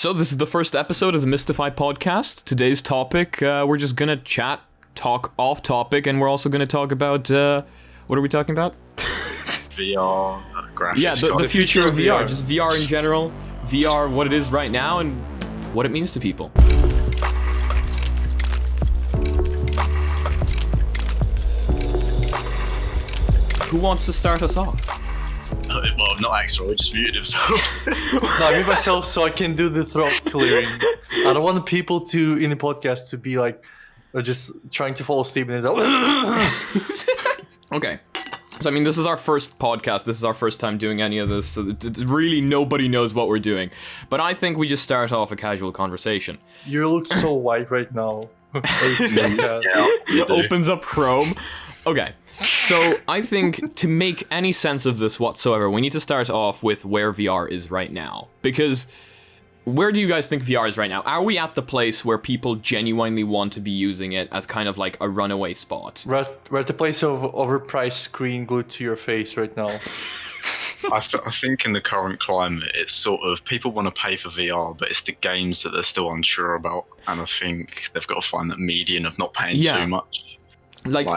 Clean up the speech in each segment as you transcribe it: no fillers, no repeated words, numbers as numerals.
So this is the first episode of the Mystify podcast. Today's topic, we're just gonna talk off topic, and we're also gonna talk about, what are we talking about? VR, graphics. Yeah, the future of VR, just VR in general, VR, what it is right now, and what it means to people. Who wants to start us off? Well, not Axel, he just muted himself. No, I mute myself so I can do the throat clearing. I don't want the people to in the podcast to be like, just trying to fall asleep and Okay. So, I mean, this is our first podcast. This is our first time doing any of this. So really, nobody knows what we're doing. But I think we just start off a casual conversation. You look so white right now. It opens up Chrome. Okay. So, I think to make any sense of this whatsoever, we need to start off with where VR is right now. Because where do you guys think VR is right now? Are we at the place where people genuinely want to be using it as kind of like a runaway spot? We're at the place of overpriced screen glued to your face right now. I think in the current climate, it's sort of people want to pay for VR, but it's the games that they're still unsure about. And I think they've got to find that median of not paying too much. Like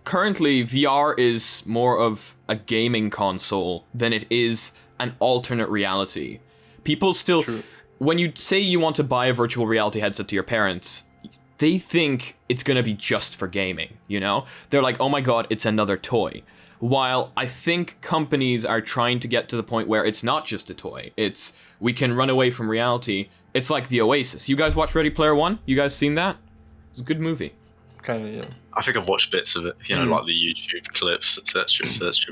currently, VR is more of a gaming console than it is an alternate reality. People still... True. When you say you want to buy a virtual reality headset to your parents, they think it's going to be just for gaming, you know? They're like, oh my god, it's another toy. While I think companies are trying to get to the point where it's not just a toy. It's, we can run away from reality. It's like the Oasis. You guys watch Ready Player One? You guys seen that? It's a good movie. Kind of, yeah. I think I've watched bits of it, you know, like the YouTube clips, etc.,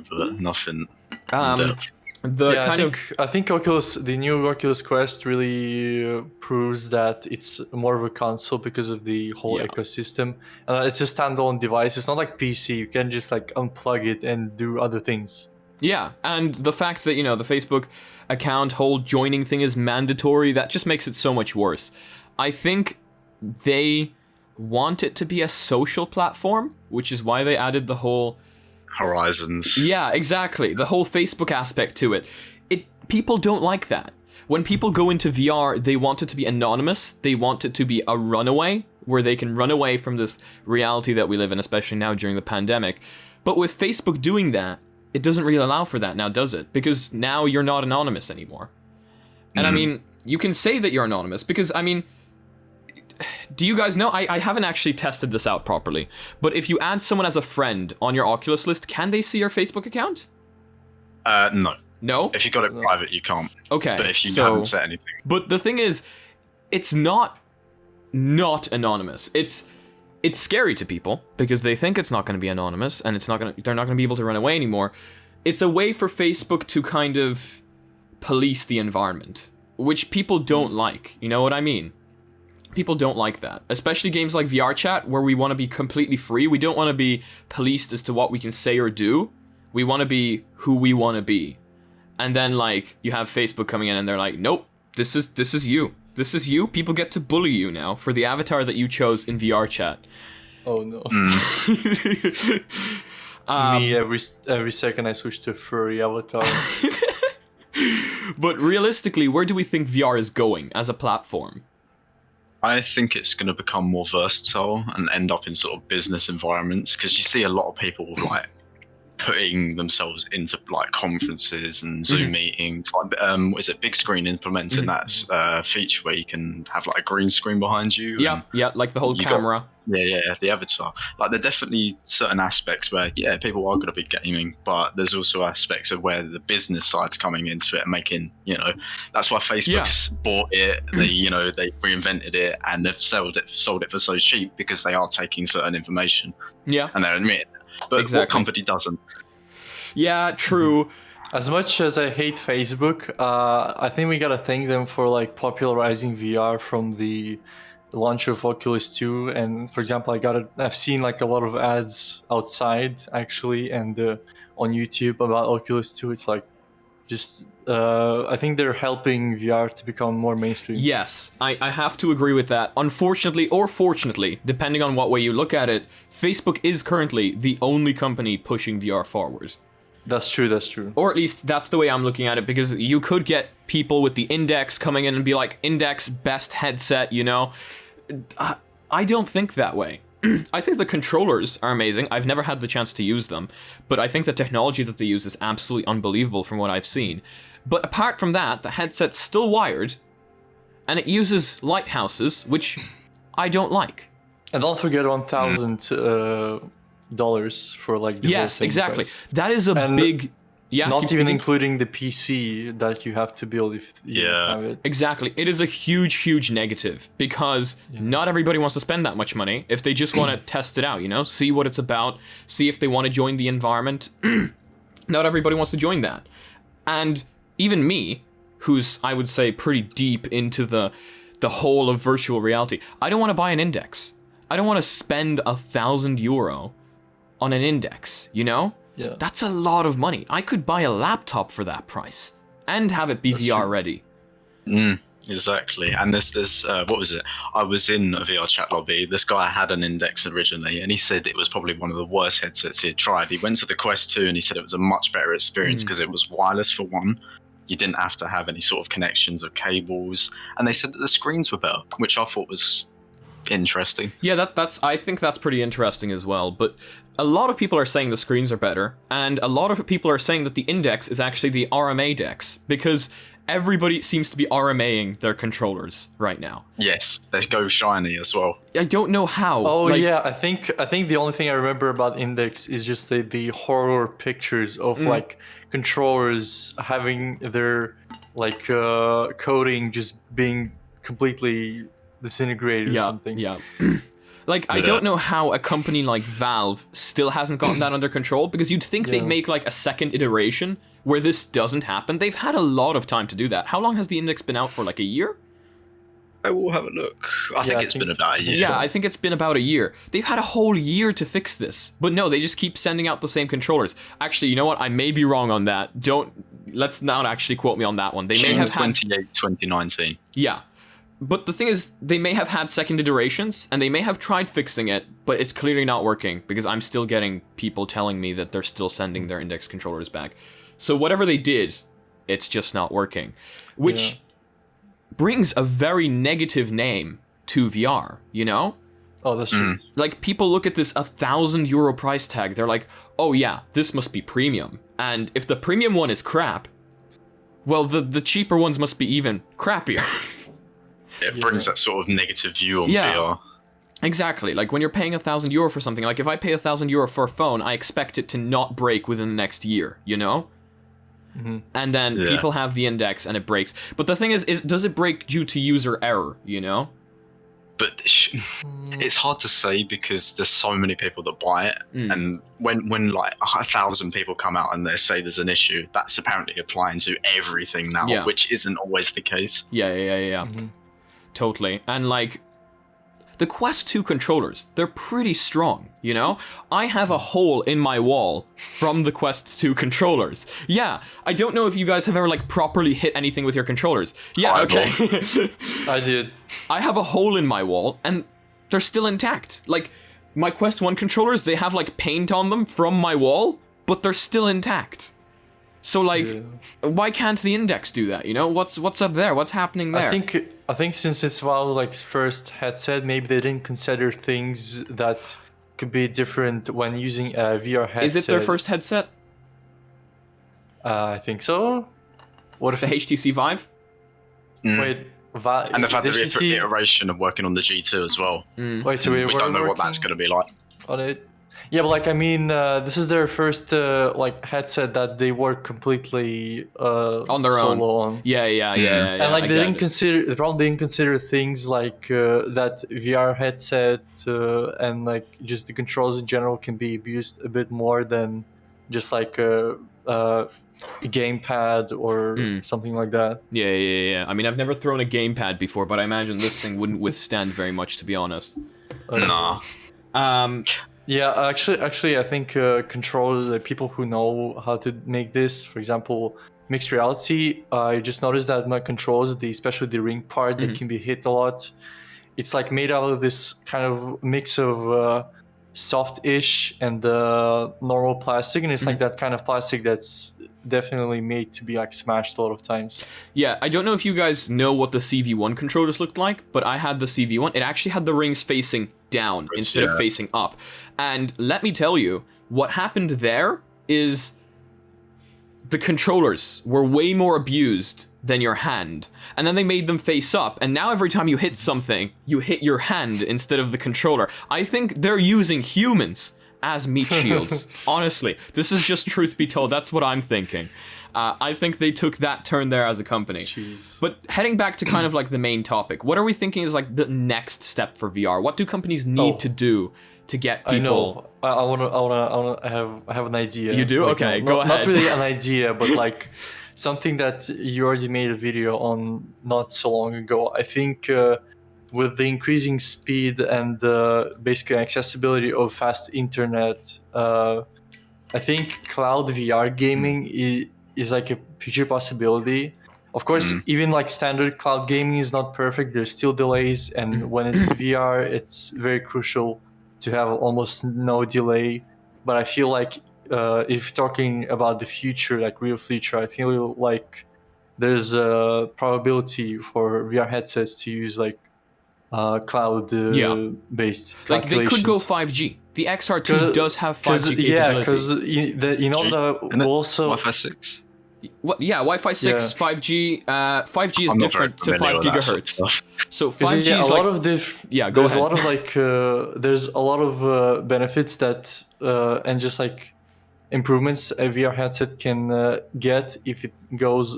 but nothing in depth. I think the new Oculus Quest really proves that it's more of a console because of the whole ecosystem. It's a standalone device. It's not like PC. You can just like unplug it and do other things. Yeah, and the fact that, you know, the Facebook account whole joining thing is mandatory, that just makes it so much worse. I think they want it to be a social platform, which is why they added the whole... Horizons. Yeah, exactly. The whole Facebook aspect to it. People don't like that. When people go into VR, they want it to be anonymous. They want it to be a runaway, where they can run away from this reality that we live in, especially now during the pandemic. But with Facebook doing that, it doesn't really allow for that now, does it? Because now you're not anonymous anymore. And I mean, you can say that you're anonymous, because, I mean... Do you guys know? I haven't actually tested this out properly, but if you add someone as a friend on your Oculus list, can they see your Facebook account? No. No? If you got it private, you can't. Okay. But if you haven't set anything. But the thing is, it's not anonymous. It's scary to people because they think it's not going to be anonymous and they're not going to be able to run away anymore. It's a way for Facebook to kind of police the environment, which people don't like. You know what I mean? People don't like that, especially games like VR Chat, where we want to be completely free. We don't want to be policed as to what we can say or do. We want to be who we want to be. And then, like, you have Facebook coming in and they're like, nope, this is you. This is you. People get to bully you now for the avatar that you chose in VR Chat. Oh, no. Me, every second I switch to a furry avatar. But realistically, where do we think VR is going as a platform? I think it's going to become more versatile and end up in sort of business environments, because you see a lot of people like putting themselves into like conferences and Zoom meetings. Like, what is it? Big Screen implementing that feature where you can have like a green screen behind you. Yeah, like the whole camera. The avatar. Like, there are definitely certain aspects where people are going to be gaming, but there's also aspects of where the business side's coming into it and making, you know, that's why Facebook's bought it. They, you know, they reinvented it and they've sold it for so cheap because they are taking certain information. Yeah, and they're admitting it. But what company doesn't? Yeah, true. As much as I hate Facebook, I think we gotta thank them for like popularizing VR from the launch of Oculus 2. And for example, I've seen like a lot of ads outside actually, and on YouTube about Oculus 2. It's like just I think they're helping VR to become more mainstream. Yes, I have to agree with that. Unfortunately, or fortunately, depending on what way you look at it, Facebook is currently the only company pushing VR forward. That's true. That's true. Or at least that's the way I'm looking at it, because you could get people with the Index coming in and be like, Index best headset, you know? I don't think that way. I think the controllers are amazing. I've never had the chance to use them, but I think the technology that they use is absolutely unbelievable from what I've seen. But apart from that, the headset's still wired, and it uses lighthouses, which I don't like. And don't forget $1,000 for like the whole Yes, thing exactly. price. That is a And big... Yeah, Not keep even speaking. including the PC that you have to build if you have it. Exactly. It is a huge negative, because not everybody wants to spend that much money if they just want to test it out, you know? See what it's about, see if they want to join the environment. Not everybody wants to join that. And even me, who's, I would say, pretty deep into the whole of virtual reality, I don't want to buy an Index. I don't want to spend €1,000 on an Index, you know? Yeah. That's a lot of money. I could buy a laptop for that price and have it be VR ready. Exactly. And there's what was it? I was in a VR chat lobby. This guy had an Index originally, and he said it was probably one of the worst headsets he had tried. He went to the Quest 2, and he said it was a much better experience because it was wireless for one. You didn't have to have any sort of connections or cables, and they said that the screens were better, which I thought was interesting. Yeah, I think that's pretty interesting as well. But a lot of people are saying the screens are better, and a lot of people are saying that the Index is actually the RMA Dex, because everybody seems to be RMAing their controllers right now. Yes, they go shiny as well. I don't know how. Oh yeah, I think the only thing I remember about Index is just the horror pictures of like controllers having their like coating just being completely disintegrated or something. Yeah. Like, I don't know how a company like Valve still hasn't gotten that under control, because you'd think they'd make like a second iteration where this doesn't happen. They've had a lot of time to do that. How long has the Index been out for? Like a year? I will have a look. I think it's been about a year. Yeah, I think it's been about a year. They've had a whole year to fix this. But no, they just keep sending out the same controllers. Actually, you know what? I may be wrong on that. Let's not actually quote me on that one. They may have had... 28, 2019. Yeah. But the thing is, they may have had second iterations, and they may have tried fixing it, but it's clearly not working, because I'm still getting people telling me that they're still sending their Index controllers back. So whatever they did, it's just not working. Which brings a very negative name to VR, you know? Oh, that's true. Like, people look at this €1,000 price tag, they're like, oh yeah, this must be premium. And if the premium one is crap, well, the cheaper ones must be even crappier. It brings that sort of negative view on VR. Exactly. Like, when you're paying €1,000 for something, like if I pay €1,000 for a phone, I expect it to not break within the next year, you know? And then people have the Index and it breaks. But the thing is does it break due to user error, you know? But it's hard to say, because there's so many people that buy it, and when like 1,000 people come out and they say there's an issue, that's apparently applying to everything now, which isn't always the case. Yeah. Totally. And like, the Quest 2 controllers, they're pretty strong, you know? I have a hole in my wall from the Quest 2 controllers. Yeah, I don't know if you guys have ever like properly hit anything with your controllers. Yeah, okay. I did. I have a hole in my wall, and they're still intact. Like, my Quest 1 controllers, they have like paint on them from my wall, but they're still intact. So like, why can't the Index do that? You know, what's up there? What's happening there? I think since it's Valve's like first headset, maybe they didn't consider things that could be different when using a VR headset. Is it their first headset? I think so. What if the HTC Vive? Wait, and they've had the iteration of working on the G2 as well. Wait, so we don't know what that's going to be like on it. Yeah, but like, I mean, this is their first like headset that they work completely on their own. On. Yeah. And like, they probably didn't consider things like that VR headset and like just the controls in general can be abused a bit more than just like a gamepad or something like that. Yeah. I mean, I've never thrown a gamepad before, but I imagine this thing wouldn't withstand very much, to be honest. Nah. Yeah, actually, I think controllers, people who know how to make this, for example, mixed reality, I just noticed that my controls, especially the ring part, that can be hit a lot. It's like made out of this kind of mix of soft-ish and the normal plastic, and it's like Mm-hmm. that kind of plastic that's definitely made to be like smashed a lot of times. Yeah, I don't know if you guys know what the CV1 controllers looked like, but I had the CV1. It actually had the rings facing down instead of facing up. And let me tell you, what happened there is the controllers were way more abused than your hand. And then they made them face up, and now every time you hit something, you hit your hand instead of the controller. I think they're using humans as meat shields. Honestly, this is just truth be told. That's what I'm thinking. I think they took that turn there as a company. Jeez. But heading back to kind of like the main topic, what are we thinking is like the next step for VR? What do companies need to do to get people? I know. I have an idea. You do? Like, Okay, no, go ahead. Not really an idea, but like something that you already made a video on not so long ago. I think with the increasing speed and basically accessibility of fast internet, I think cloud VR gaming is like a future possibility. Of course, even like standard cloud gaming is not perfect. There's still delays, and when it's VR, it's very crucial to have almost no delay. But I feel like if talking about the future, like real future, I feel like there's a probability for VR headsets to use like cloud based Like they could go calculations. 5G. The XR2 does have 5G capability. Yeah, because the also Wi-Fi 6. What? Yeah, Wi-Fi 6, Yeah. 5G. 5G is I'm not different to very 5 familiar with that sort of gigahertz. stuff. So Because, 5G yeah, is a like lot of go there's ahead. a lot of like there's a lot of benefits that and just like improvements a VR headset can get if it goes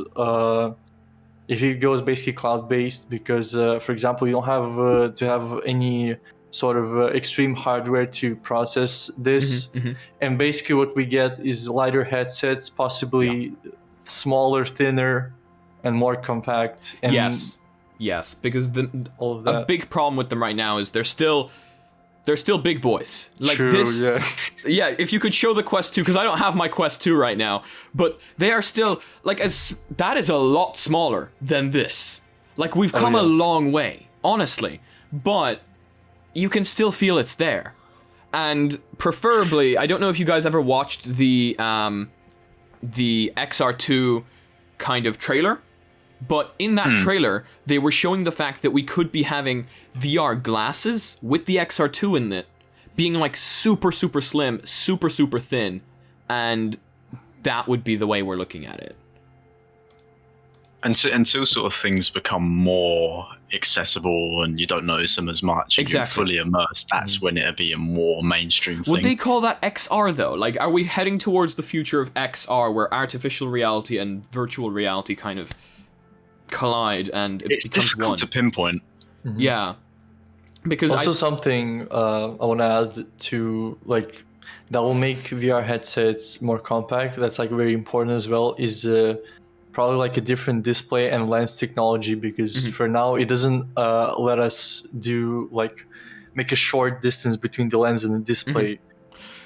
basically cloud based, because for example you don't have to have any sort of extreme hardware to process this, and basically what we get is lighter headsets, possibly smaller, thinner, and more compact. And Yes, because all of a that. big problem with them right now is they're still big boys. Like True, this. yeah. Yeah, if you could show the Quest 2, because I don't have my Quest 2 right now, but they are still like that is a lot smaller than this. Like we've come a long way, honestly, but you can still feel it's there. And preferably, I don't know if you guys ever watched the XR2 kind of trailer, but in that trailer, they were showing the fact that we could be having VR glasses with the XR2 in it, being like super, super slim, super, super thin, and that would be the way we're looking at it. Until sort of things become more accessible and you don't notice them as much, and you're fully immersed, that's when it'll be a more mainstream thing. Would they call that XR though? Like, are we heading towards the future of XR, where artificial reality and virtual reality kind of collide and it becomes difficult one? to pinpoint. Yeah, because Also something I want to add to, like, that will make VR headsets more compact, that's like very important as well, is probably like a different display and lens technology, because for now it doesn't let us do like make a short distance between the lens and the display.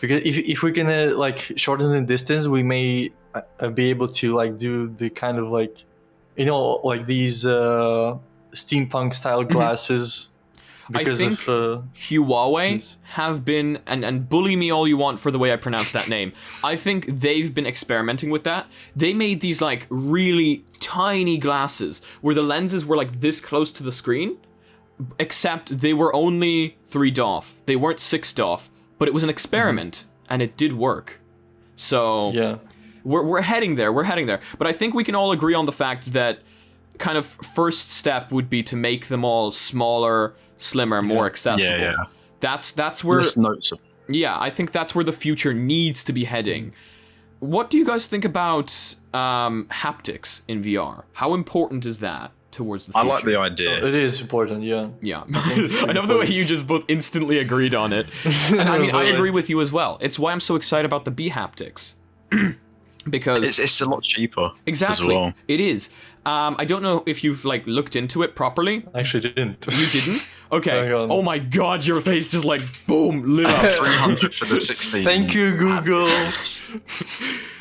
Because if we can like shorten the distance, we may be able to like do the kind of like, you know, like these steampunk style glasses. Because I think Huawei have been, and bully me all you want for the way I pronounce that name, I think they've been experimenting with that. They made these like really tiny glasses where the lenses were like this close to the screen, except they were only 3 DOF. They weren't 6 DOF, but it was an experiment and it did work. So yeah, we're heading there. But I think we can all agree on the fact that kind of first step would be to make them all smaller, slimmer, more accessible. Yeah. That's where I think that's where the future needs to be heading. What do you guys think about haptics in VR? How important is that towards the future? I like the idea. it is important. Yeah. I love the way you just both instantly agreed on it. And I mean, I agree with you as well. It's why I'm so excited about the B haptics. Because it's a lot cheaper. Exactly. As well. It is. I don't know if you've like looked into it properly. I actually didn't. You didn't? Okay. Hang on. Oh my god, your face just like boom lit up. 300 for the 16. Thank you, Google.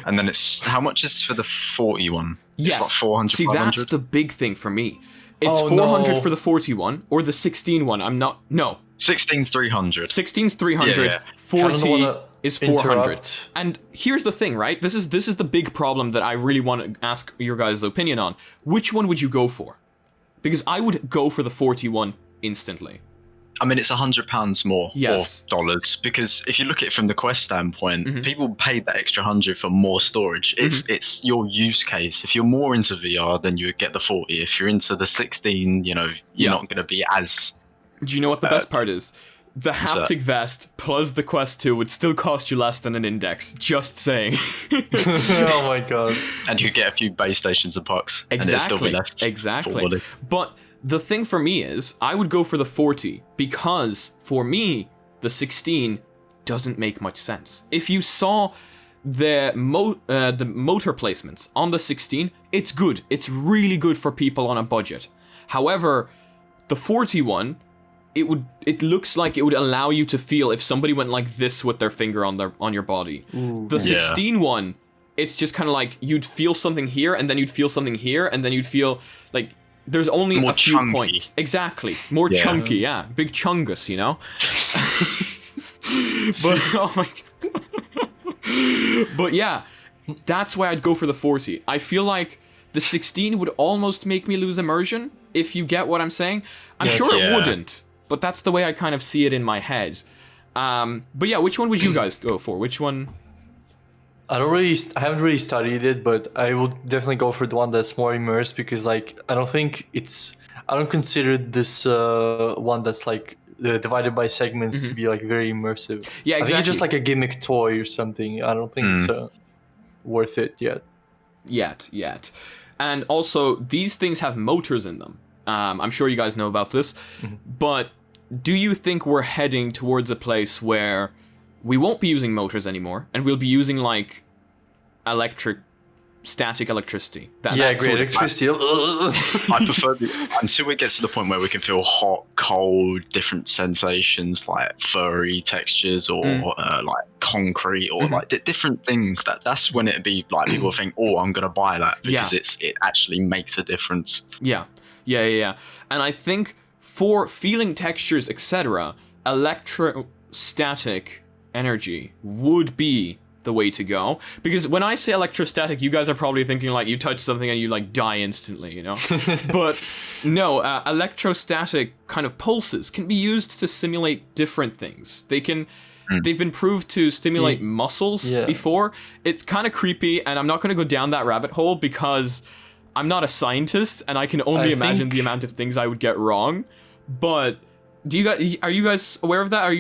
And then it's how much is for the 40 one? Yes. It's like 400. See, 500? that's the big thing for me. It's Oh, 400 no. for the 40 one or the 16 one. I'm not. No. 16's 300. 16's 300. Yeah. 40 is 400. interrupt. And here's the thing, right? This is the big problem that I really want to ask your guys' opinion on. Which one would you go for? Because I would go for the 41 instantly. I mean, it's £100 more, Yes. or dollars, because if you look at it from the Quest standpoint, people paid that extra 100 for more storage. It's your use case. If you're more into VR, then you would get the 40. If you're into the 16, you're not going to be as. Do you know what the best part is? The haptic vest plus the Quest 2 would still cost you less than an Index. Just saying. Oh my god. And you get a few base stations and pucks. And it'd still be less. Exactly. But the thing for me is, I would go for the 40 because, for me, the 16 doesn't make much sense. If you saw the motor placements on the 16, it's good. It's really good for people on a budget. However, the 41, it looks like it would allow you to feel if somebody went like this with their finger on your body. Ooh. The 16 one, it's just kind of like you'd feel something here, and then you'd feel something here, and then you'd feel like there's only more a few chunky. Points. Exactly. More chunky, yeah. Big chungus, you know? But, oh my God. But yeah, that's why I'd go for the 40. I feel like the 16 would almost make me lose immersion, if you get what I'm saying. I'm sure it wouldn't, but that's the way I kind of see it in my head. But yeah, which one would you guys go for? Which one? I haven't really studied it, but I would definitely go for the one that's more immersed because, like, I don't consider this one that's like divided by segments to be like very immersive. Yeah, exactly. I think it's just like a gimmick toy or something. I don't think it's worth it yet. Yet. And also, these things have motors in them. I'm sure you guys know about this, but do you think we're heading towards a place where we won't be using motors anymore, and we'll be using like static electricity? Great electricity. I prefer until it gets to the point where we can feel hot, cold, different sensations like furry textures or like concrete or like different things. That's when it'd be like people think, oh, I'm gonna buy that because it actually makes a difference. Yeah. And I think for feeling textures, etc., electrostatic energy would be the way to go. Because when I say electrostatic, you guys are probably thinking like you touch something and you like die instantly, you know? But no, electrostatic kind of pulses can be used to simulate different things. They've been proved to stimulate muscles before. It's kind of creepy, and I'm not going to go down that rabbit hole because I'm not a scientist, and I can only imagine the amount of things I would get wrong. But are you guys aware of that?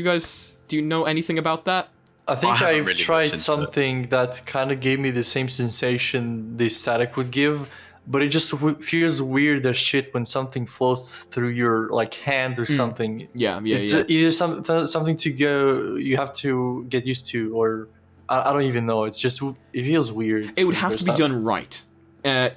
Do you know anything about that? I think I've really tried something that kind of gave me the same sensation the static would give, but it just feels weird as shit when something flows through your like hand or something. It's either something you have to get used to, or I don't even know. It feels weird. It would have to be done right. I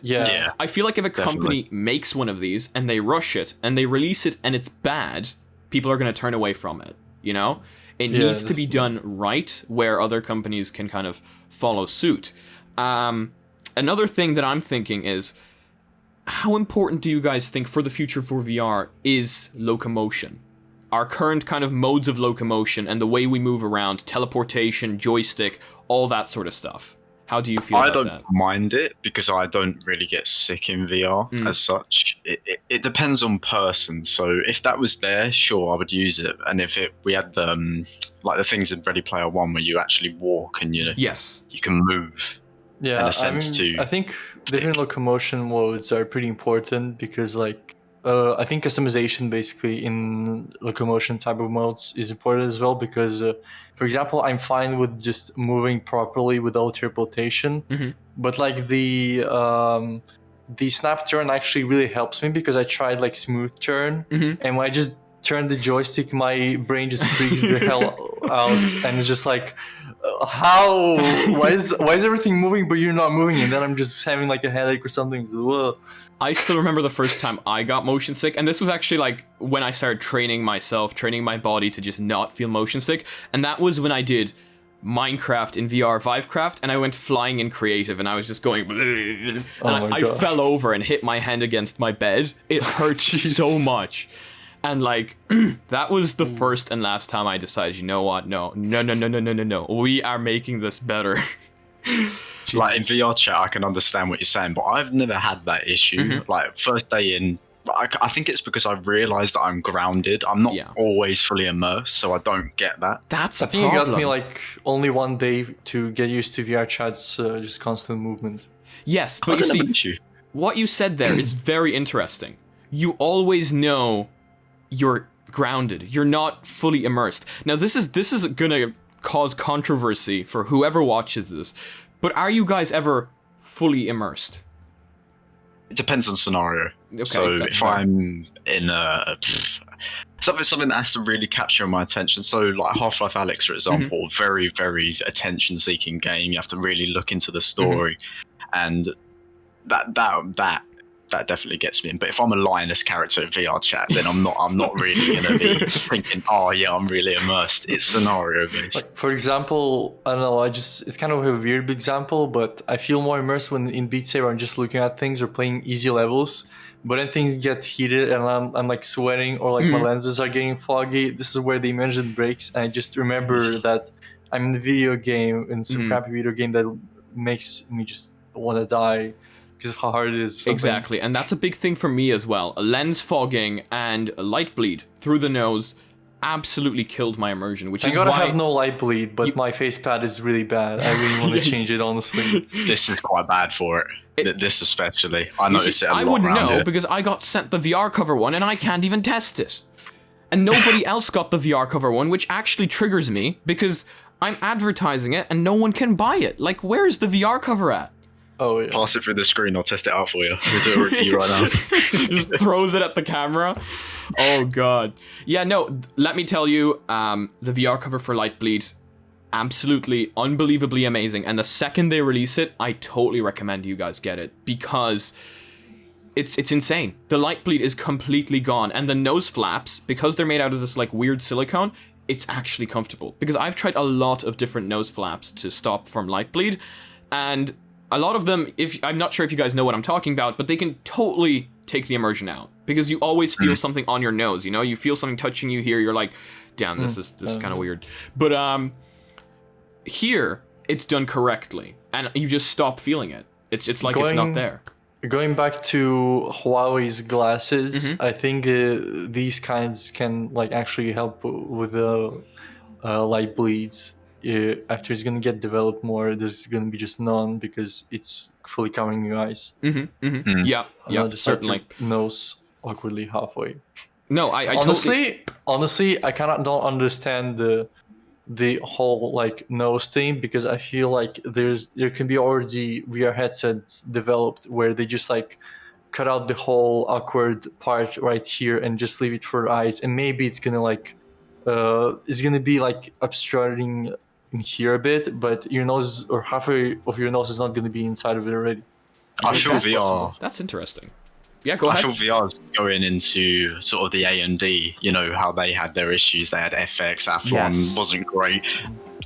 feel like if a company makes one of these and they rush it and they release it and it's bad, people are going to turn away from it, you know? It needs to be done right where other companies can kind of follow suit. Another thing that I'm thinking is, how important do you guys think for the future for VR is locomotion? Our current kind of modes of locomotion and the way we move around, teleportation, joystick, all that sort of stuff. How do you feel about that? I don't mind it because I don't really get sick in VR as such. It depends on person. So if that was there, sure, I would use it. And if we had the things in Ready Player One where you actually walk and you can move. Yeah, in a sense I think different locomotion modes are pretty important because I think customization basically in locomotion type of modes is important as well because, for example, I'm fine with just moving properly without teleportation, but like the snap turn actually really helps me because I tried like smooth turn, and when I just turn the joystick, my brain just freaks the hell out, and it's just like, how? Why is everything moving but you're not moving? And then I'm just having like a headache or something. So, I still remember the first time I got motion sick, and this was actually like when I started training my body to just not feel motion sick, and that was when I did Minecraft in VR, Vivecraft, and I went flying in creative, and I was just going, and I fell over and hit my hand against my bed. It hurt so much. And like, that was the first and last time I decided, you know what? No. We are making this better. Like in VR chat, I can understand what you're saying, but I've never had that issue. Like first day in, I think it's because I realised that I'm grounded. I'm not always fully immersed, so I don't get that. That's I think it got me like only one day to get used to VR chat's just constant movement. Yes, but you see, what you said there is very interesting. You always know you're grounded. You're not fully immersed. Now, this is gonna cause controversy for whoever watches this, but are you guys ever fully immersed? It depends on scenario. Okay, so if I'm in something that has to really capture my attention, so like Half-Life Alyx, for example, very, very attention-seeking game. You have to really look into the story, and that definitely gets me in. But if I'm a lioness character in VR chat, then I'm not really gonna be thinking, oh yeah, I'm really immersed. It's scenario based. Like, for example, I don't know, it's kind of a weird example, but I feel more immersed when in Beat Saber I'm just looking at things or playing easy levels. But then things get heated and I'm like sweating, or like my lenses are getting foggy. This is where the immersion breaks, and I just remember that I'm in the video game, in some crappy video game that makes me just want to die because of how hard it is. Exactly, and that's a big thing for me as well. Lens fogging and light bleed through the nose absolutely killed my immersion, which is why... I have no light bleed, but my face pad is really bad. I really want to change it, honestly. This is quite bad for it. This especially. I notice it a lot. I wouldn't know here. because I got sent the VR cover one and I can't even test it. And nobody else got the VR cover one, which actually triggers me because I'm advertising it and no one can buy it. Like, where's the VR cover at? Oh, yeah. Pass it through the screen, I'll test it out for you. We'll do a review right now. Just throws it at the camera. Oh, God. Yeah, no, let me tell you, the VR cover for Lightbleed, absolutely, unbelievably amazing. And the second they release it, I totally recommend you guys get it because it's insane. The Lightbleed is completely gone. And the nose flaps, because they're made out of this like weird silicone, it's actually comfortable. Because I've tried a lot of different nose flaps to stop from Lightbleed, and a lot of them, I'm not sure if you guys know what I'm talking about, but they can totally take the immersion out because you always feel something on your nose. You know, you feel something touching you here. You're like, damn, this is kind of weird. But here it's done correctly, and you just stop feeling it. It's like it's not there. Going back to Huawei's glasses, I think these kinds can like actually help with the light bleeds. After it's gonna get developed more, there's gonna be just none because it's fully covering your eyes. Yeah, just certainly. Like nose awkwardly halfway. No, I honestly, I kind of don't understand the whole like nose thing, because I feel like there can be already VR headsets developed where they just like cut out the whole awkward part right here and just leave it for eyes, and maybe it's gonna like be like obstructing in here a bit, but your nose or halfway of your nose is not going to be inside of it already. I feel VR. That's interesting. Yeah, go ahead. I feel VR's going into sort of the AMD, you know, how they had their issues. They had FX, Athlon wasn't great,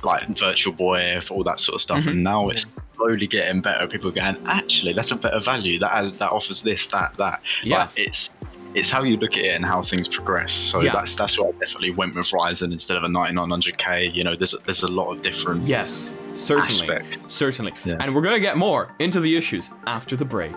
like Virtual Boy, all that sort of stuff. And now it's slowly getting better. People are going, actually, that's a better value. That offers this, that. Yeah. Like, it's how you look at it and how things progress. So that's why I definitely went with Ryzen instead of a 9900K. You know, there's a lot of different certainly. aspects. Yeah. And we're gonna get more into the issues after the break.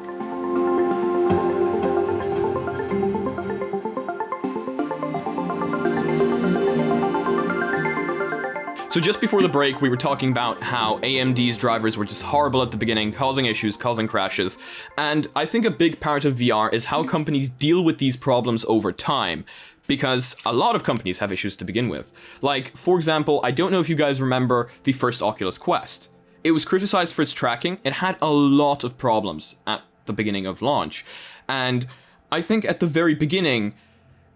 So just before the break, we were talking about how AMD's drivers were just horrible at the beginning, causing issues, causing crashes. And I think a big part of VR is how companies deal with these problems over time, because a lot of companies have issues to begin with. Like, for example, I don't know if you guys remember the first Oculus Quest. It was criticized for its tracking. It had a lot of problems at the beginning of launch. And I think at the very beginning,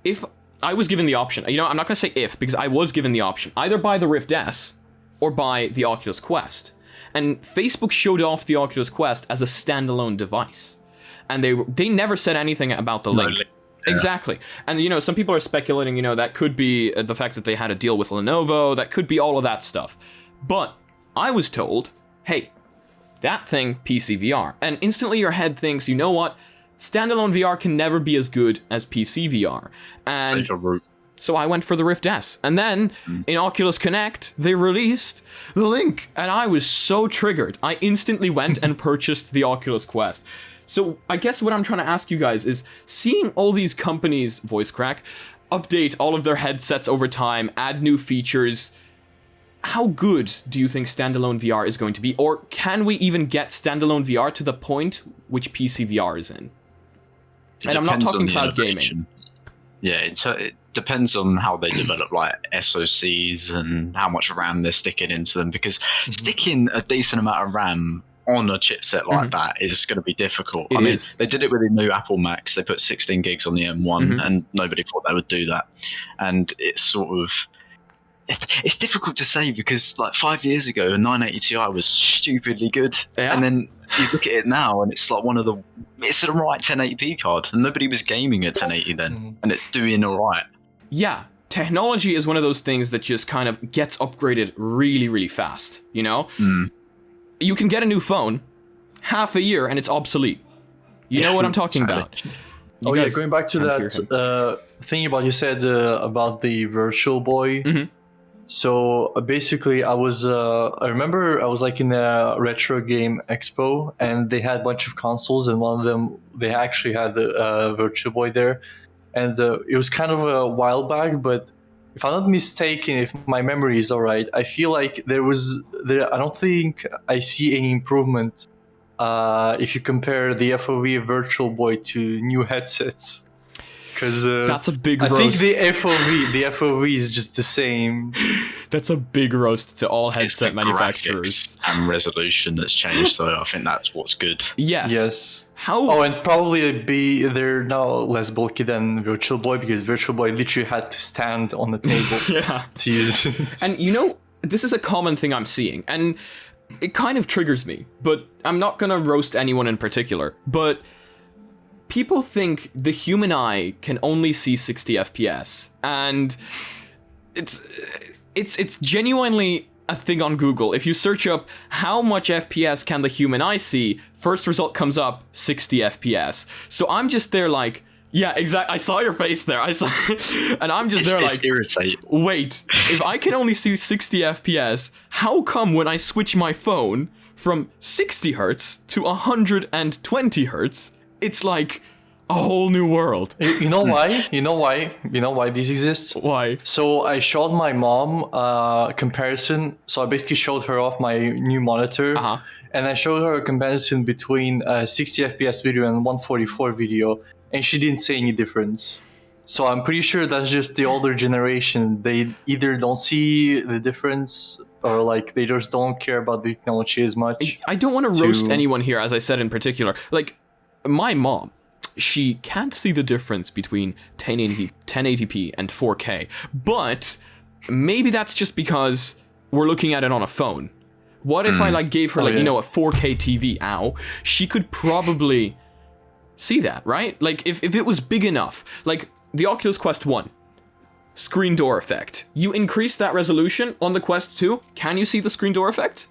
if I was given the option, you know, I'm not going to say if, because I was given the option, either buy the Rift S or buy the Oculus Quest. And Facebook showed off the Oculus Quest as a standalone device. And they never said anything about the link. Exactly. And, you know, some people are speculating, you know, that could be the fact that they had a deal with Lenovo, that could be all of that stuff. But I was told, hey, that thing, PC VR. And instantly your head thinks, you know what? standalone VR can never be as good as PC VR. And Take a route. so I went for the Rift S. And then in Oculus Connect, they released the Link. And I was so triggered. I instantly went and purchased the Oculus Quest. So I guess what I'm trying to ask you guys is, seeing all these companies, voice crack, update all of their headsets over time, add new features, how good do you think standalone VR is going to be? Or can we even get standalone VR to the point which PC VR is in? And I'm not Depends talking on the cloud innovation. gaming. Yeah, it depends on how they develop like SoCs and how much RAM they're sticking into them, because sticking a decent amount of RAM on a chipset like that is going to be difficult. It I mean, is. they did it with the new Apple Macs. They put 16 gigs on the M1 and nobody thought they would do that. And it's sort of... It's difficult to say because like 5 years ago, a 980 Ti was stupidly good. Yeah. And then you look at it now and it's like it's a right 1080p card. And nobody was gaming at 1080 then. And it's doing all right. Yeah, technology is one of those things that just kind of gets upgraded really, really fast, you know? You can get a new phone half a year and it's obsolete. You know what I'm talking about. You guys going back to can't hear that thing about you said about the Virtual Boy. So basically, I remember I was like in a retro game expo, and they had a bunch of consoles, and one of them they actually had the Virtual Boy there, and it was kind of a while back, but if I'm not mistaken, if my memory is alright, I feel like I don't think I see any improvement if you compare the FOV Virtual Boy to new headsets. Because that's a big roast. I think the FOV is just the same. That's a big roast to all headset It's the manufacturers. graphics and resolution that's changed, so I think that's what's good. Yes. How? Oh, and probably they're now less bulky than Virtual Boy, because Virtual Boy literally had to stand on the table Yeah. to use it. And you know, this is a common thing I'm seeing, and it kind of triggers me, but I'm not gonna roast anyone in particular, but people think the human eye can only see 60 FPS, and it's genuinely a thing on Google. If you search up how much FPS can the human eye see, first result comes up 60 FPS. So I'm just there like, yeah, exactly. I saw your face there. I saw, and I'm just there It's like, irritating. wait, if I can only see 60 FPS, how come when I switch my phone from 60 hertz to 120 hertz, it's like a whole new world? You know why? You know why these exist? Why? So I showed my mom comparison. So I basically showed her off my new monitor, and I showed her a comparison between 60 FPS video and 144 video, and she didn't see any difference. So I'm pretty sure that's just the older generation. They either don't see the difference, or like they just don't care about the technology as much. I don't want to roast anyone here, as I said in particular. Like, my mom, she can't see the difference between 1080p and 4K. But maybe that's just because we're looking at it on a phone. What if I like gave her you know, a 4K TV? Ow. She could probably see that, right? Like if it was big enough, like the Oculus Quest 1, screen door effect. You increase that resolution on the Quest 2, can you see the screen door effect?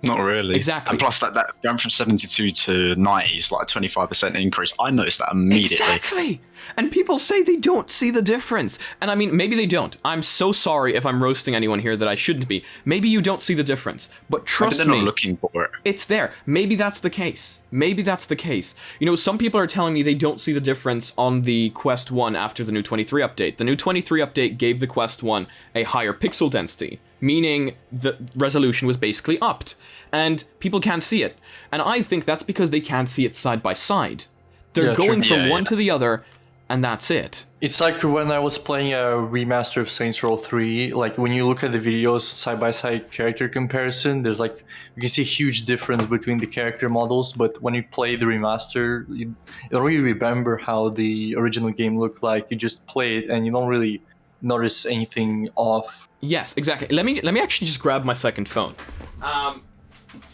Not really. Exactly. And plus, that going from 72 to 90 is like a 25% increase. I noticed that immediately. Exactly. And people say they don't see the difference. And I mean, maybe they don't. I'm so sorry if I'm roasting anyone here that I shouldn't be. Maybe you don't see the difference. But trust Maybe they're me, not looking for it. it's there. Maybe that's the case. Maybe that's the case. You know, some people are telling me they don't see the difference on the Quest 1 after the new 23 update. The new 23 update gave the Quest 1 a higher pixel density, meaning the resolution was basically upped. And people can't see it. And I think that's because they can't see it side by side. They're going from one to the other, and that's it. It's like when I was playing a remaster of Saints Row 3, like when you look at the videos side-by-side character comparison, there's like, you can see a huge difference between the character models, but when you play the remaster, you don't really remember how the original game looked like. You just play it and you don't really notice anything off. Yes, exactly. Let me actually just grab my second phone.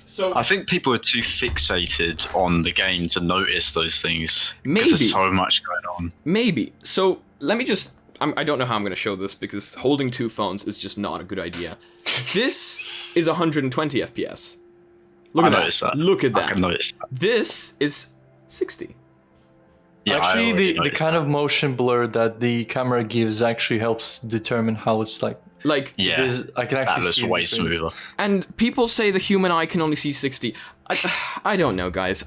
So I think people are too fixated on the game to notice those things. Maybe. Because there's so much going on. Maybe. So let me just... I don't know how I'm going to show this because holding two phones is just not a good idea. This is 120 FPS. Look at noticed that. Look at that. I can notice that. This is 60. Yeah, I Actually, already the noticed kind that. of motion blur that the camera gives actually helps determine how it's like. Like, Yeah, I can actually that looks see the way difference. smoother. and people say the human eye can only see 60. I don't know, guys.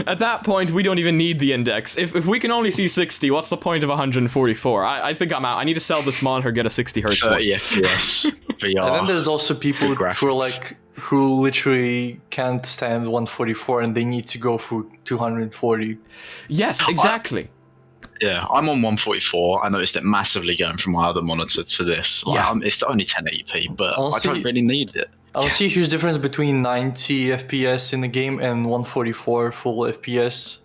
At that point, we don't even need the index. If we can only see 60, what's the point of 144? I think I'm out. I need to sell this monitor, get a 60 hertz one. 30 FPS VR. And then there's also people Good who are graphics. who literally can't stand 144 and they need to go for 240. Yes, exactly. Yeah, I'm on 144. I noticed it massively going from my other monitor to this. Like, Yeah. it's only 1080p, but I Honestly- don't really need it. I don't see a huge difference between 90 FPS in the game and 144 full FPS.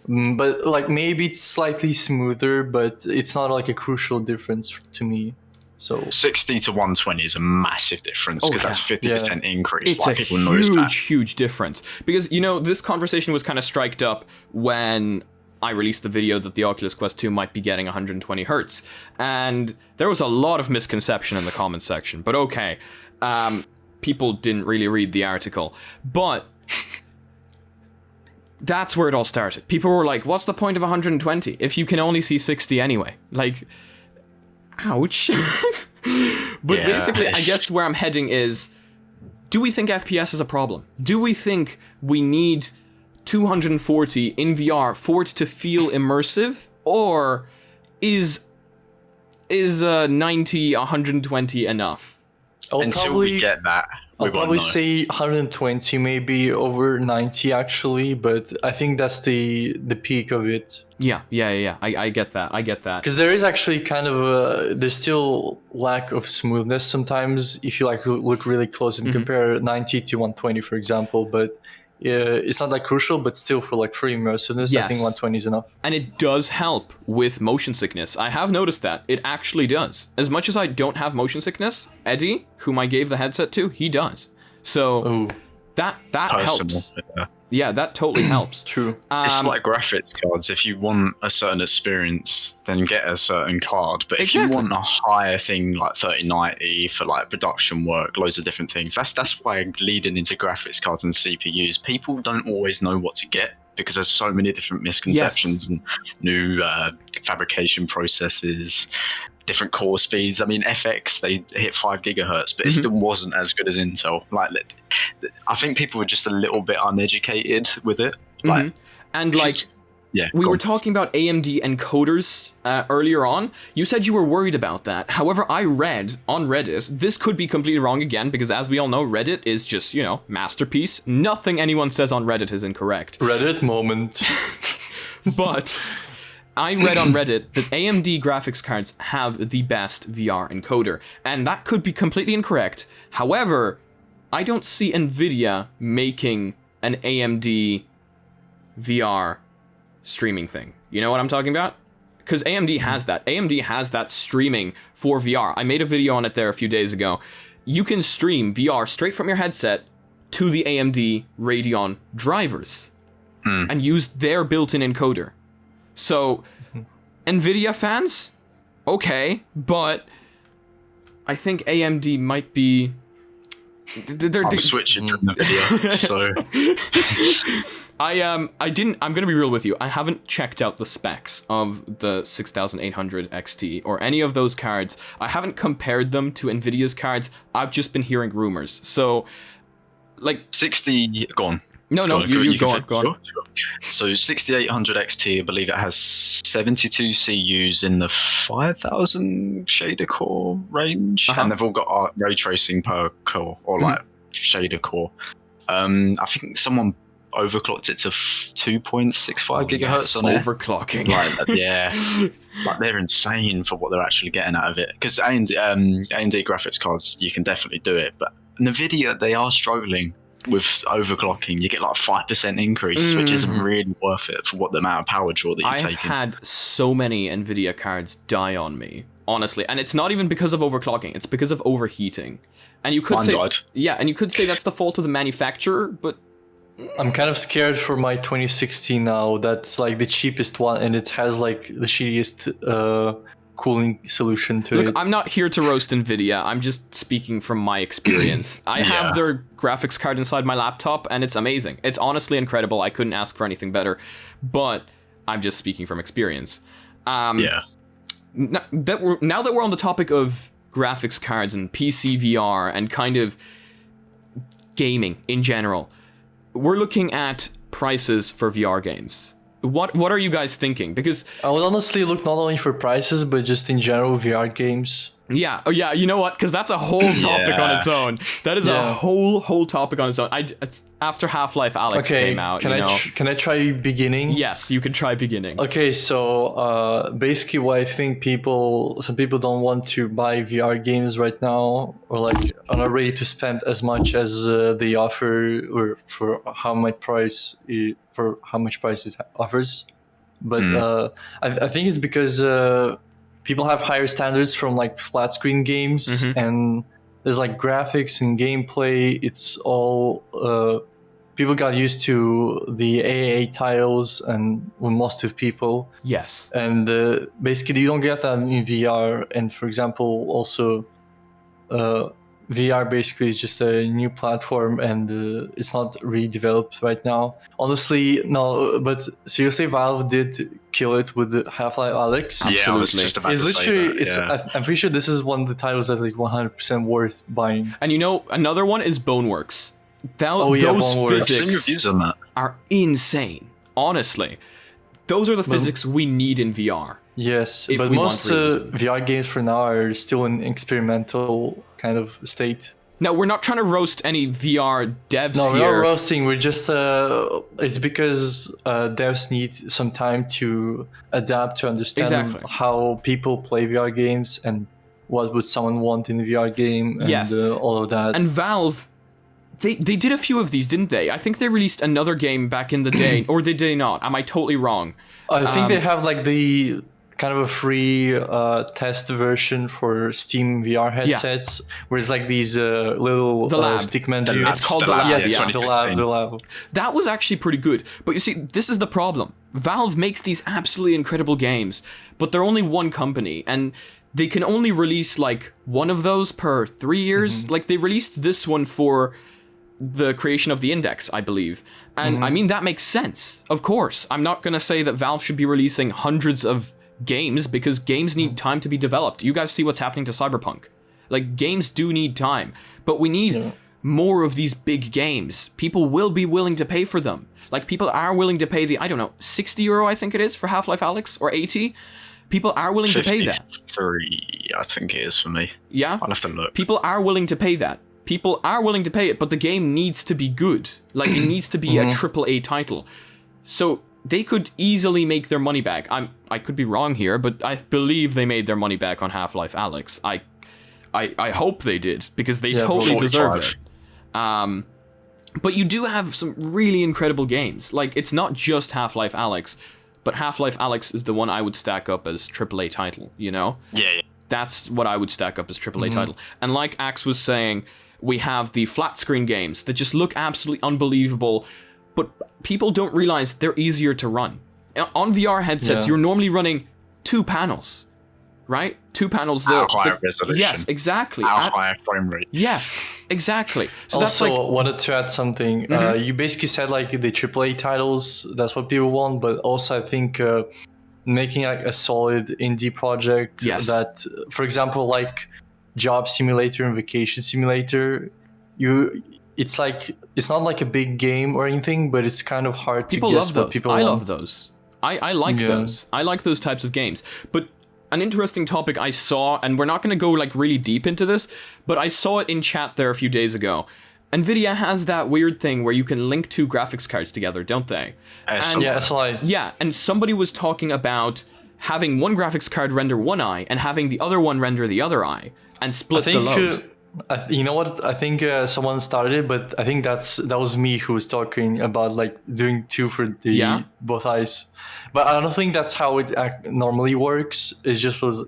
But like maybe it's slightly smoother, but it's not like a crucial difference to me. So 60 to 120 is a massive difference because Oh, that's 50% increase. It's like a people notice that. huge difference. Because, you know, this conversation was kind of striked up when I released the video that the Oculus Quest 2 might be getting 120 hertz. And there was a lot of misconception in the comments section. But okay, people didn't really read the article. But that's where it all started. People were like, what's the point of 120 if you can only see 60 anyway? Like, ouch. But Yeah, basically, I it's- guess where I'm heading is, do we think FPS is a problem? Do we think we need 240 in VR for it to feel immersive? Or is 90, 120 enough? Until we get that, we I'll won't probably know. say 120, maybe over 90 actually, but I think that's the peak of it. Yeah. I get that. Because there is actually kind of there's still lack of smoothness sometimes if you like look really close and compare 90 to 120, for example. But it's not that crucial, but still for like free immersiveness, I think Yes. 120 is enough. And it does help with motion sickness. I have noticed that. It actually does. As much as I don't have motion sickness, Eddie, whom I gave the headset to, he does. So Oh, that Personal. helps. Yeah. Yeah, that totally helps. true. It's like graphics cards. If you want a certain experience, then get a certain card. But if Exactly. you want a higher thing like 3090 for like production work, loads of different things. That's why leading into graphics cards and CPUs, people don't always know what to get because there's so many different misconceptions and new fabrication processes, different core speeds. I mean, FX, they hit 5 gigahertz, but it still wasn't as good as Intel. Like, I think people were just a little bit uneducated with it. Like, And like, yeah, we go were on. talking about AMD encoders earlier on. You said you were worried about that. However, I read on Reddit, this could be completely wrong again, because as we all know, Reddit is just, you know, masterpiece. Nothing anyone says on Reddit is incorrect. Reddit moment. But I read on Reddit that AMD graphics cards have the best VR encoder, and that could be completely incorrect. However, I don't see Nvidia making an AMD VR streaming thing. You know what I'm talking about? Because AMD has that. AMD has that streaming for VR. I made a video on it there a few days ago. You can stream VR straight from your headset to the AMD Radeon drivers and use their built-in encoder. So, Nvidia fans, okay, but I think AMD might be. I'm switching from the video, so I'm gonna be real with you. I haven't checked out the specs of the 6800 XT or any of those cards. I haven't compared them to Nvidia's cards. I've just been hearing rumors. So, like, 60. Go on. no, you go on. Sure. So 6800 XT, I believe it has 72 CUs in the 5000 shader core range, and they've all got ray tracing per core or like shader core. I think someone overclocked it to 2.65 gigahertz on it. Overclocking. Like they're insane for what they're actually getting out of it. Because AMD graphics cards, you can definitely do it, but Nvidia, they are struggling with overclocking. You get like a 5% increase, which isn't really worth it for what the amount of power draw that you're I've taking. had so many Nvidia cards die on me, honestly, and it's not even because of overclocking. It's because of overheating. And you could Mine say, died. yeah, and you could say that's the fault of the manufacturer, but I'm kind of scared for my 2016 now. That's like the cheapest one, and it has like the shittiest cooling solution to look, it. I'm not here to roast Nvidia. I'm just speaking from my experience. I have their graphics card inside my laptop, and it's amazing. It's honestly incredible. I couldn't ask for anything better. But I'm just speaking from experience. Yeah. Now that we're on the topic of graphics cards and PC VR and kind of gaming in general, we're looking at prices for VR games. What are you guys thinking? Because I would honestly look not only for prices, but just in general VR games. Yeah, oh yeah, you know what? Because that's a whole topic on its own. That is a whole topic on its own. After Half-Life Alyx came out, can I try beginning? Yes, you can try beginning. Okay, so basically, what I think some people don't want to buy VR games right now, or like are not ready to spend as much as they offer, or for how much price it offers. But I think it's because people have higher standards from like flat screen games, and there's like graphics and gameplay. It's all people got used to the AAA titles, and with most of people. Yes. And basically, you don't get that in VR. And for example, also, VR basically is just a new platform, and it's not really developed right now. Honestly, no. But seriously, Valve did kill it with the Half-Life Alyx. Yeah, I was just about to say that, I'm pretty sure this is one of the titles that's like 100% worth buying. And you know, another one is Boneworks. Boneworks. I've seen Physics reviews on that. are insane. Honestly, those are the physics we need in VR. Yes, if but we most want realism. VR games for now are still in experimental kind of state. Now, we're not trying to roast any VR devs No, we're here. not roasting. We're just it's because devs need some time to adapt to understand how people play VR games and what would someone want in a VR game and all of that. And Valve, they did a few of these, didn't they? I think they released another game back in the day, or did they not? Am I totally wrong? I think they have like the kind of a free test version for Steam VR headsets, where it's like these little stickman dudes. It's called the Lab. Yes, the Lab. That was actually pretty good. But you see, this is the problem. Valve makes these absolutely incredible games, but they're only one company, and they can only release like one of those per 3 years. Like they released this one for the creation of the Index, I believe. And I mean, that makes sense. Of course. I'm not going to say that Valve should be releasing hundreds of games, because games need time to be developed. You guys see what's happening to Cyberpunk. Like, games do need time, but we need more of these big games. People will be willing to pay for them. Like, people are willing to pay the, I don't know, €60 I think it is for Half-Life Alyx, or 80. People are willing to pay that. 53, I think it is for me. Yeah? I'll have to look. People are willing to pay that. People are willing to pay it, but the game needs to be good. Like, it needs to be a AAA title. So they could easily make their money back. I could be wrong here, but I believe they made their money back on Half-Life Alyx. I hope they did, because they totally deserve it. But you do have some really incredible games. Like, it's not just Half-Life Alyx, but Half-Life Alyx is the one I would stack up as AAA title, you know? Yeah. That's what I would stack up as AAA title. And like Axe was saying, we have the flat screen games that just look absolutely unbelievable, but people don't realize they're easier to run. On VR headsets, you're normally running 2 panels, right? 2 panels. At higher resolution. Yes, exactly. At higher frame rate. Yes, exactly. So also, that's like, wanted to add something. You basically said like the AAA titles, that's what people want, but also I think making like a solid indie project that, for example, like Job Simulator and Vacation Simulator, it's not like a big game or anything, but it's kind of hard to guess what people want. I love those. I like those. I like those types of games. But an interesting topic I saw, and we're not going to go like really deep into this, but I saw it in chat there a few days ago. NVIDIA has that weird thing where you can link 2 graphics cards together, don't they? SLI. Yeah, and somebody was talking about having one graphics card render one eye and having the other one render the other eye, and split the load. You know what? I think someone started it, but I think that was me who was talking about like doing 2 for the both eyes. But I don't think that's how it normally works. It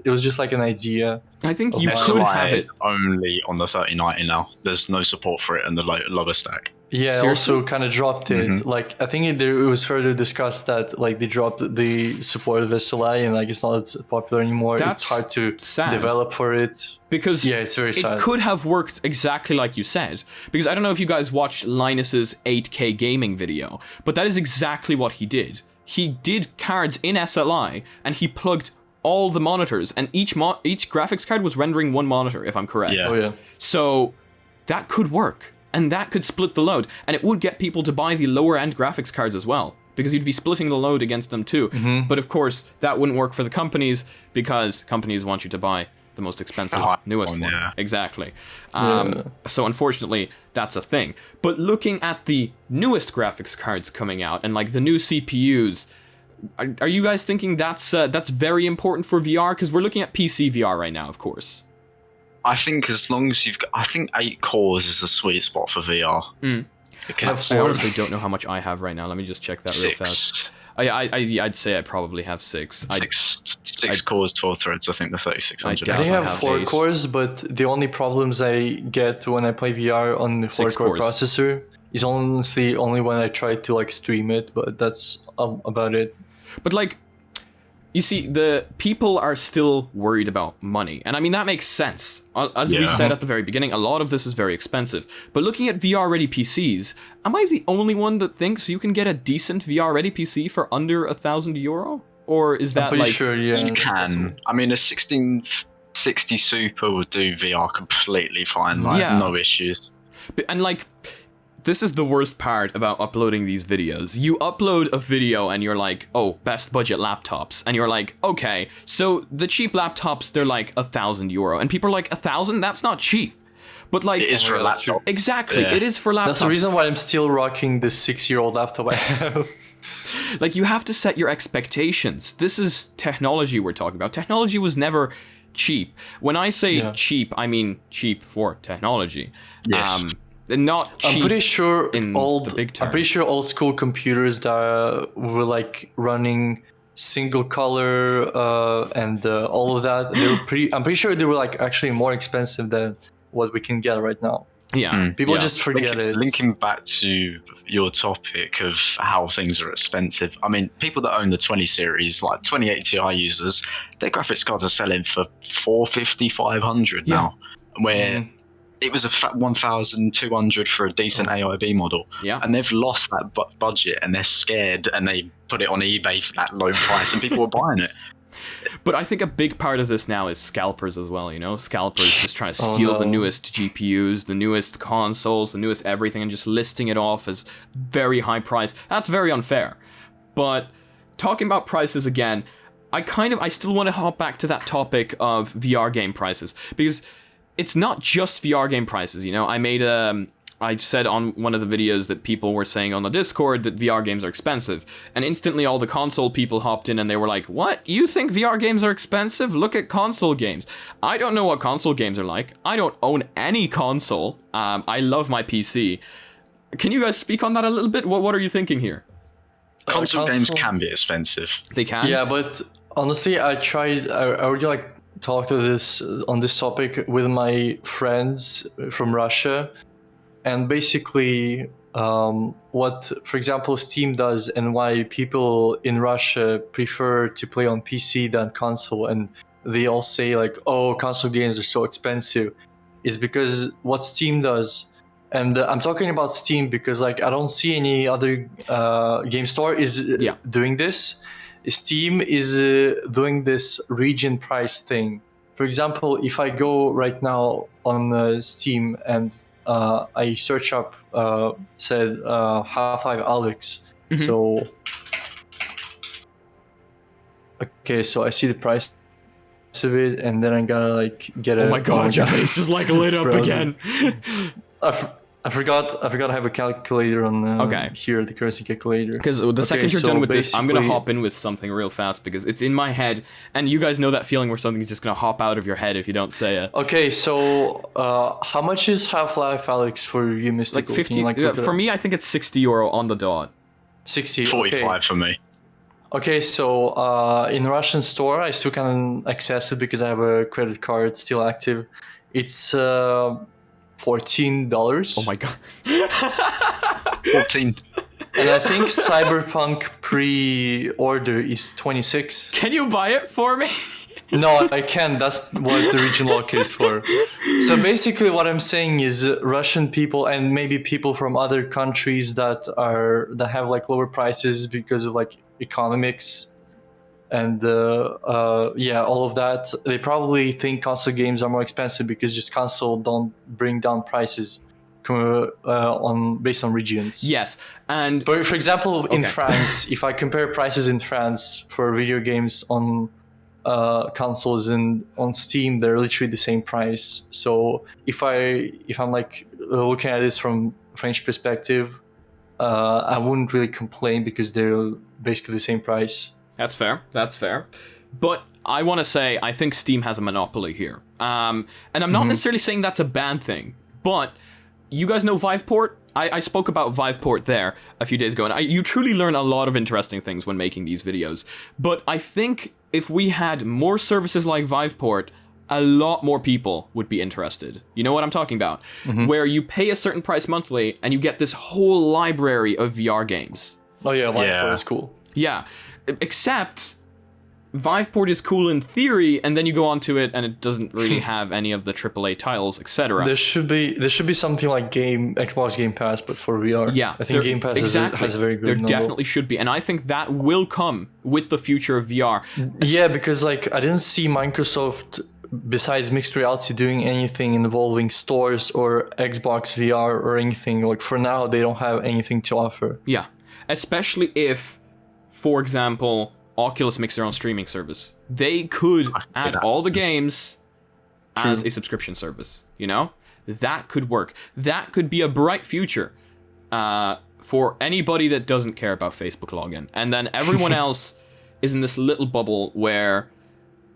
was just like an idea. I think you could have it only on the 3090 now. There's no support for it in the lower stack. Yeah, also kind of dropped it. Like, I think it was further discussed that like they dropped the support of SLI and like it's not popular anymore. It's hard to develop for it. Because it's very sad. It could have worked exactly like you said. Because I don't know if you guys watched Linus's 8K gaming video, but that is exactly what he did. he did cards in SLI, and he plugged all the monitors, and each graphics card was rendering one monitor, if I'm correct. Yeah. Oh yeah. So that could work, and that could split the load, and it would get people to buy the lower end graphics cards as well, because you'd be splitting the load against them too. But of course, that wouldn't work for the companies, because companies want you to buy the most expensive, newest one. Yeah. Exactly. So unfortunately, that's a thing. But looking at the newest graphics cards coming out, and like the new CPUs, are you guys thinking that's very important for VR? Because we're looking at PC VR right now, of course. I think as long as you've got, I think 8 cores is the sweet spot for VR. Because I honestly don't know how much I have right now. Let me just check that real fast. 6. I'd say I probably have 6. 6 cores, 12 threads. I think the 3600. I They definitely have have 4 8. cores, but the only problems I get when I play VR on the 6 4-core cores. processor is honestly only when I try to like stream it, but that's about it. But like, you see, the people are still worried about money. And I mean, that makes sense. As we said at the very beginning, a lot of this is very expensive. But looking at VR-ready PCs, am I the only one that thinks you can get a decent VR-ready PC for under €1,000? Or is that Pretty like... sure, yeah. You can. I mean, a 1660 Super would do VR completely fine. Like, no issues. And like, this is the worst part about uploading these videos. You upload a video and you're like, oh, best budget laptops. And you're like, okay, so the cheap laptops, they're like €1,000. And people are like, 1,000? That's not cheap. But like... It is for a laptop. Exactly, it is for laptops. That's the reason why I'm still rocking the 6-year-old laptop I have. Like, you have to set your expectations. This is technology we're talking about. Technology was never cheap. When I say cheap, I mean cheap for technology. Yes. Not cheap. I'm pretty sure the big term. I'm pretty sure old school computers that were like running single color and all of that. They were I'm pretty sure they were like actually more expensive than what we can get right now. Yeah. People just forget it. Linking back to your topic of how things are expensive. I mean, people that own the 20 series, like 2080 Ti users, their graphics cards are selling for $450, $500 now. Where it was a 1,200 for a decent AIB model. Yeah. And they've lost that budget, and they're scared, and they put it on eBay for that low price, and people are buying it. But I think a big part of this now is scalpers as well, you know? Scalpers just trying to steal the newest GPUs, the newest consoles, the newest everything, and just listing it off as very high price. That's very unfair. But talking about prices again, I still want to hop back to that topic of VR game prices, because it's not just VR game prices, you know? I said on one of the videos that people were saying on the Discord that VR games are expensive, and instantly all the console people hopped in and they were like, what? You think VR games are expensive? Look at console games. I don't know what console games are like. I don't own any console. I love my PC. Can you guys speak on that a little bit? What are you thinking here? Console games can be expensive. They can? Yeah, but honestly, I already like talked to this on this topic with my friends from Russia. And basically, what, for example, Steam does, and why people in Russia prefer to play on PC than console, and they all say like, oh, console games are so expensive, is because what Steam does, and I'm talking about Steam because like I don't see any other game store is doing this. Steam is doing this region price thing. For example, if I go right now on Steam and I search up, said Half-Life Alyx. So, okay, so I see the price of it, and then I gotta like get Oh my god, your face just like lit up again. I forgot I have a calculator on here, the currency calculator. Because the second you're done with this, I'm going to hop in with something real fast because it's in my head, and you guys know that feeling where something's just going to hop out of your head if you don't say it. Okay, so how much is Half-Life Alyx for you, Mysticle? Like 50, for me, I think it's €60 on the dot. 60, 45 for me. Okay, so in Russian store, I still can access it because I have a credit card still active. It's $14. Oh my god. 14. And I think Cyberpunk pre-order is 26. Can you buy it for me? No, I can't. That's what the region lock is for. So basically what I'm saying is Russian people and maybe people from other countries that have like lower prices because of like economics, and all of that. They probably think console games are more expensive because just console don't bring down prices based on regions. Yes, and but for example, in France, if I compare prices in France for video games on consoles and on Steam, they're literally the same price. So if I'm like looking at this from French perspective, I wouldn't really complain because they're basically the same price. That's fair. But I want to say I think Steam has a monopoly here. And I'm not necessarily saying that's a bad thing, but you guys know Viveport? I spoke about Viveport there a few days ago, and you truly learn a lot of interesting things when making these videos. But I think if we had more services like Viveport, a lot more people would be interested. You know what I'm talking about? Where you pay a certain price monthly, and you get this whole library of VR games. Oh yeah, Viveport is cool. Yeah, except Viveport is cool in theory, and then you go onto it, and it doesn't really have any of the AAA titles, etc. There should be something like Xbox Game Pass, but for VR. Yeah, I think Game Pass has a very good. There definitely should be, and I think that will come with the future of VR. Yeah, because like I didn't see Microsoft, besides mixed reality, doing anything involving stores or Xbox VR or anything. Like for now, they don't have anything to offer. Yeah, especially if, for example, Oculus makes their own streaming service. They could add all the games as a subscription service, you know? That could work. That could be a bright future for anybody that doesn't care about Facebook login. And then everyone else is in this little bubble where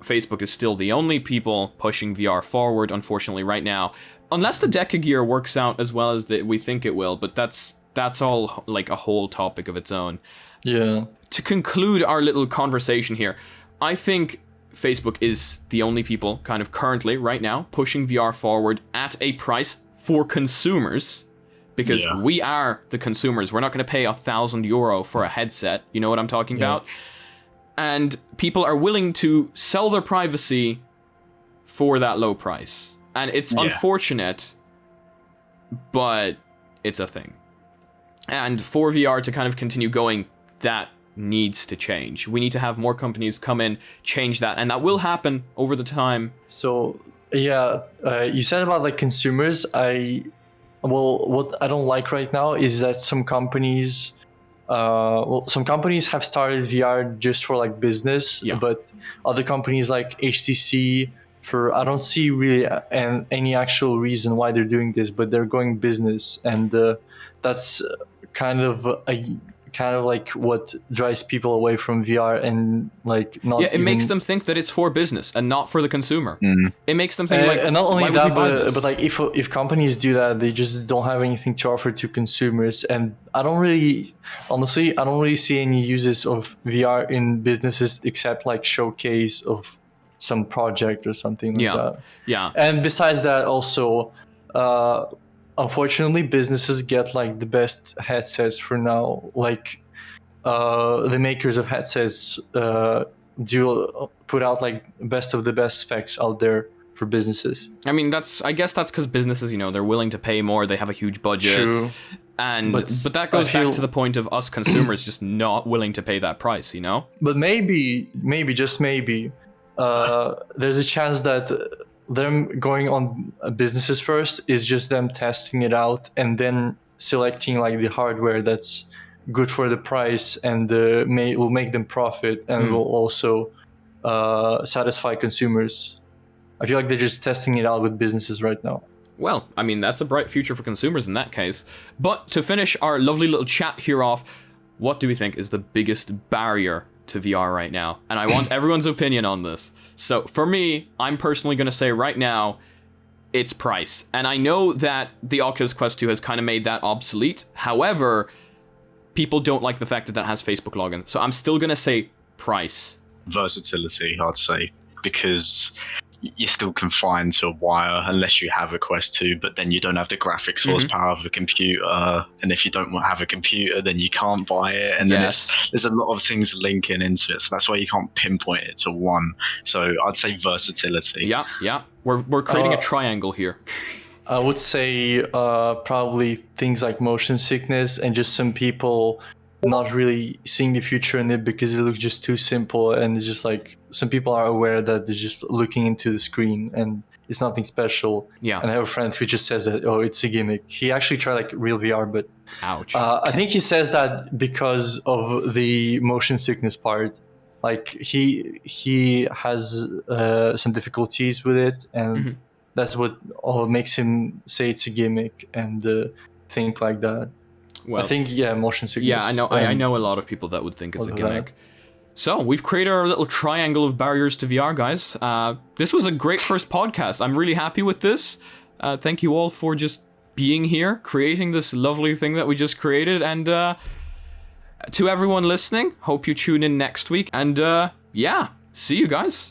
Facebook is still the only people pushing VR forward, unfortunately, right now. Unless the Deca gear works out as well as we think it will, but that's all like a whole topic of its own. Yeah. To conclude our little conversation here, I think Facebook is the only people kind of currently, right now, pushing VR forward at a price for consumers, because we are the consumers. We're not going to pay €1,000 for a headset. You know what I'm talking about? And people are willing to sell their privacy for that low price. And it's unfortunate, but it's a thing. And for VR to kind of continue going, that needs to change. We need to have more companies come in, change that, and that will happen over the time. So you said about like consumers. What I don't like right now is that some companies have started VR just for like business, but other companies like HTC, I don't see really any actual reason why they're doing this, but they're going business, and that's kind of like what drives people away from VR, and like not. Yeah, it makes them think that it's for business and not for the consumer. It makes them think and not only that, but like if companies do that, they just don't have anything to offer to consumers. And I don't really see any uses of VR in businesses except like showcase of some project or something like that. Yeah. And besides that, also, unfortunately, businesses get like the best headsets for now. Like the makers of headsets do put out like best of the best specs out there for businesses. I mean, I guess that's because businesses, they're willing to pay more. They have a huge budget. True. And but that goes back to the point of us consumers just not willing to pay that price, But maybe just maybe, there's a chance that them going on businesses first is just them testing it out and then selecting like the hardware that's good for the price and will make them profit and will also satisfy consumers. I feel like they're just testing it out with businesses right now. Well, I mean, that's a bright future for consumers in that case. But to finish our lovely little chat here off, what do we think is the biggest barrier to VR right now? And I want everyone's opinion on this. So for me, I'm personally going to say right now, it's price. And I know that the Oculus Quest 2 has kind of made that obsolete. However, people don't like the fact that has Facebook login. So I'm still going to say price. Versatility, I'd say, because you're still confined to a wire unless you have a Quest 2, but then you don't have the graphics horsepower of a computer, and if you don't have a computer, then you can't buy it, and then there's a lot of things linking into it, so that's why you can't pinpoint it to one. So I'd say versatility. Yeah. We're creating a triangle here. I would say probably things like motion sickness and just some people not really seeing the future in it because it looks just too simple, and it's just like some people are aware that they're just looking into the screen and it's nothing special. Yeah. And I have a friend who just says that, oh, it's a gimmick. He actually tried like real VR, but Ouch. I think he says that because of the motion sickness part. Like he has some difficulties with it, and that's what all makes him say it's a gimmick and think like that. Well, I think motion sickness. yeah, I know. I know a lot of people that would think it's a gimmick. So we've created our little triangle of barriers to VR, guys. This was a great first podcast. I'm really happy with this. Thank you all for just being here, creating this lovely thing that we just created, and to everyone listening, hope you tune in next week. And yeah, see you guys.